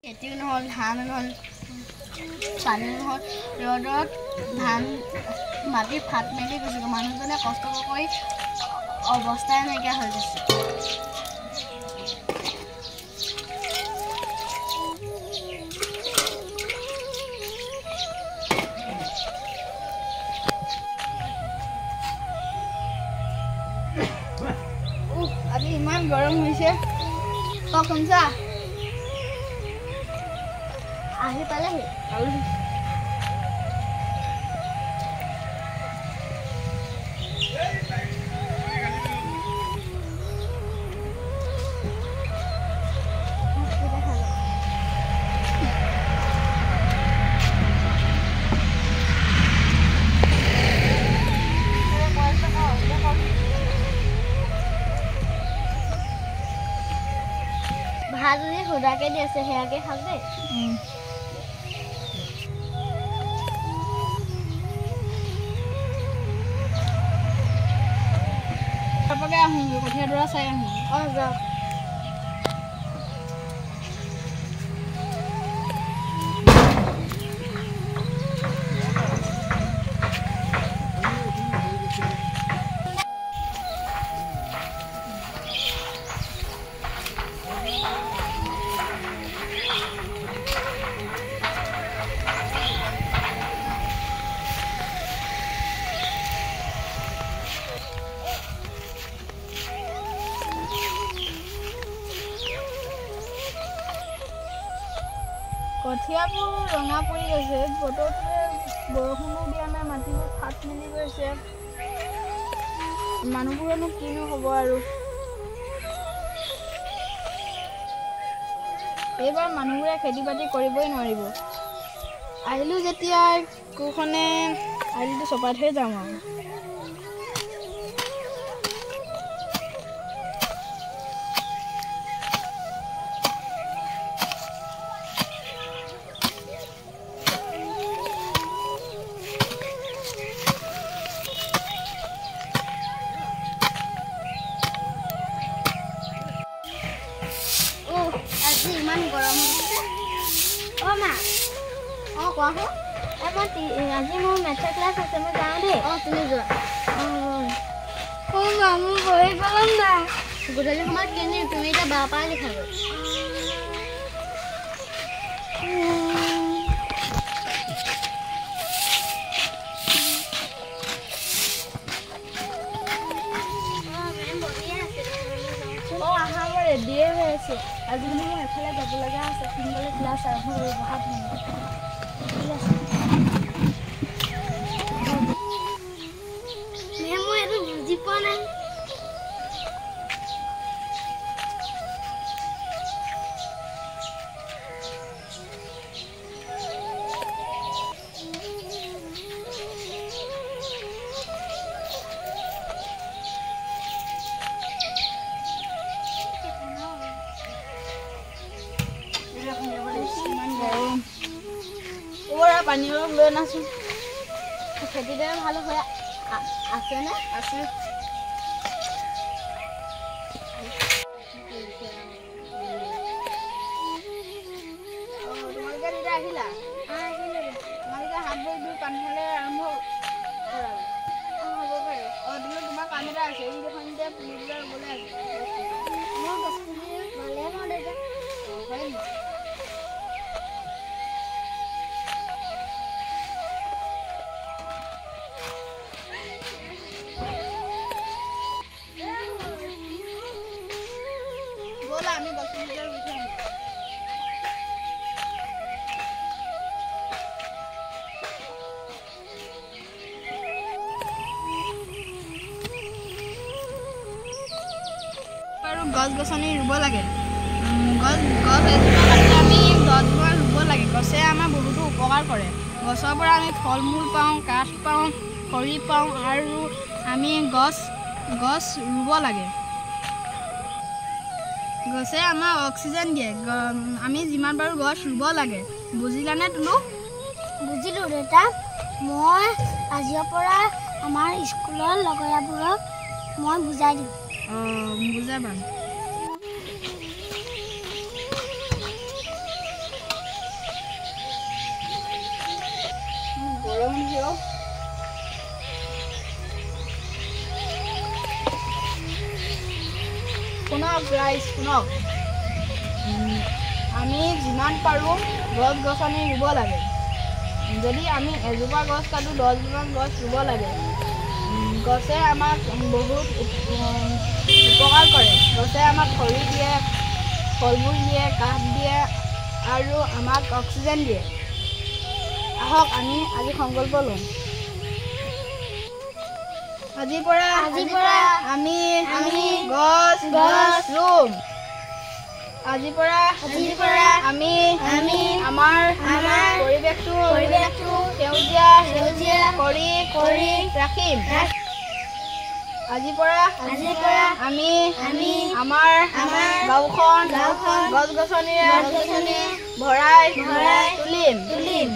খেতি নহ'ল, ধান নহ'ল, পানী নহ'ল, ৰ'দত ধান মাটি ফাট মেলি গৈছে। মানুহজনে কষ্ট কৰি অৱস্থাই নাইকিয়া হৈ গৈছে। আজি ইমান গৰম হৈছে। শুনছা আহি পালেহি ভাত যদি সুদাকে দি আছে সেয়াকে খাব দেই। তাপকে আহোঁ কঠীয়া দৰা চাই আহোঁ। যাওক। কঠীয়াবোৰ ৰঙা পৰি গৈছে, বতৰটোৱে বৰষুণো দিয়া নাই, মাটিবোৰ ফাট মেলি গৈছে। মানুহবোৰেনো কিনো হ'ব আৰু। এইবাৰ মানুহবোৰে খেতি বাতি কৰিবই নোৱাৰিব। আহিলোঁ যেতিয়া কোৰখনে আলিটো চপাই থৈ যাম আৰু। আজি ইমান গৰম হৈছে। মা কোৱাচোন। আজি মোৰ মেথছ ক্লাছ আছে, মই যাওঁ দেই। তুমি যোৱা। মোৰ বহি পেলাম না গধূলি সময়ত কিনি তুমি এতিয়া বাৰ পৰা লিখাব। আহা মই ৰেডিয়ে হৈ আছোঁ। আজি মানে মই এফালে যাব লগা আছে, সোনকালে ক্লাছ আৰম্ভ কৰিব ভাত ঠিক আছে। মই এইটো বুজি পোৱা নাই। পানী অলপ লৈ নাচোন। খেতিতে ভাল হৈ আছেনে? আছে। তোমালোকে তেতিয়া আহিলা? তোমালোকে হাত ভৰি ধুই পানী খালে আৰম্ভ কৰা। হ'ব পাৰে। তোমাৰ কাম এটা আছে, এই দেখোন এতিয়া পুলিবিলাক ৰুবলৈ আছে। মোৰ গছ পুলি ভালে পাওঁ দেউতা। হয় নেকি? আমি গছ পুলিবিলাক ৰুই থৈ আহিম। আৰু গছ গছনি ৰুব লাগে। গছ এজোপা কাটিলে আমি 10 জোপা ৰুব লাগে। গছে আমাৰ বহুতো উপকাৰ কৰে। গছৰ পৰা আমি ফল মূল পাওঁ, কাঠ পাওঁ, খৰি পাওঁ আৰু আমি গছ ৰুব লাগে। গছে আমাক অক্সিজেন দিয়ে। আমি যিমান পাৰোঁ গছ ৰুব লাগে। বুজিলানে তুলু? বুজিলোঁ দেউতা। মই আজিৰ পৰা আমাৰ স্কুলৰ লগৰীয়াবোৰক মই বুজাই দিম। বুজাবা। দিয়ক। শুনক ৰাইজ, শুনক, আমি যিমান পাৰোঁ গছ গছনি ৰুব লাগে। যদি আমি এজোপা গছ কাটো 10জোপা গছ ৰুব লাগে। গছে আমাক বহুত উপকাৰ কৰে। গছে আমাক খৰি দিয়ে, ফল মূল দিয়ে, কাঠ দিয়ে আৰু আমাক অক্সিজেন দিয়ে। আহক আমি আজি সংকল্প লওঁ। আজিৰ পৰা আমি গছ ৰুম। আজিৰ পৰা আমি আমাৰ পৰিৱেশটো সেউজীয়া কৰি ৰাখিম। আজিৰ পৰা আমি আমাৰ গাঁওখন গছ গছনিৰে ভৰাই তুলিম।